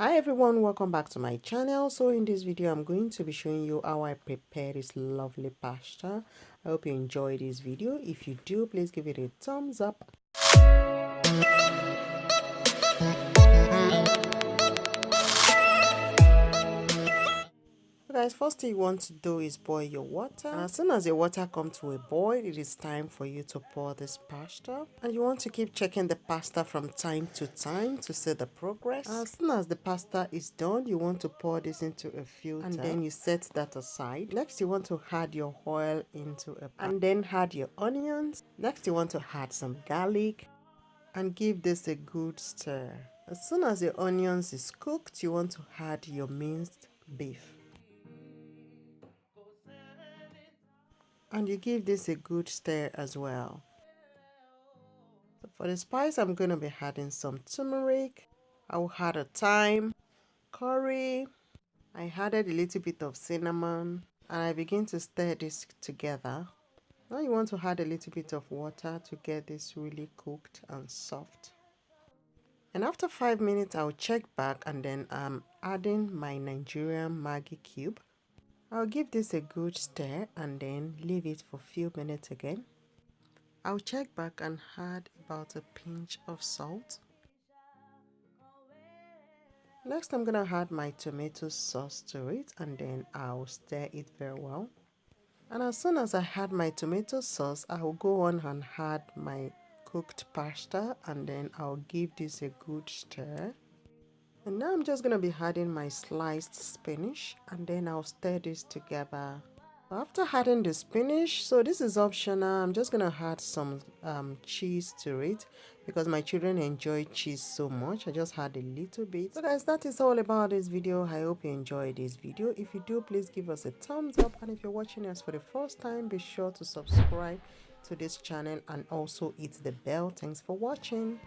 Hi everyone, welcome back to my channel. So in this video I'm going to be showing you how I prepare this lovely pasta. I hope you enjoy this video. If you do, please give it a thumbs up. So guys, first thing you want to do is boil your water, and as soon as your water comes to a boil, it is time for you to pour this pasta, and you want to keep checking the pasta from time to time to see the progress. And as soon as the pasta is done, you want to pour this into a filter, and then you set that aside. Next you want to add your oil into a pan, and then add your onions. Next you want to add some garlic and give this a good stir. As soon as your onions is cooked, you want to add your minced beef. And you give this a good stir as well. So for the spice, I'm going to be adding some turmeric. I will add a thyme, curry. I added a little bit of cinnamon, and I begin to stir this together. Now you want to add a little bit of water to get this really cooked and soft. And after 5 minutes, I'll check back, and then I'm adding my Nigerian Maggi cube. I'll give this a good stir and then leave it for a few minutes again. I'll check back and add about a pinch of salt. Next, I'm gonna add my tomato sauce to it, and then I'll stir it very well. And as soon as I add my tomato sauce, I will go on and add my cooked pasta, and then I'll give this a good stir. And now I'm just going to be adding my sliced spinach, and then I'll stir this together. After adding the spinach, so this is optional, I'm just going to add some cheese to it because my children enjoy cheese so much. I just add a little bit. So guys, that is all about this video. I hope you enjoyed this video. If you do, please give us a thumbs up, and if you're watching us for the first time, be sure to subscribe to this channel and also hit the bell. Thanks for watching.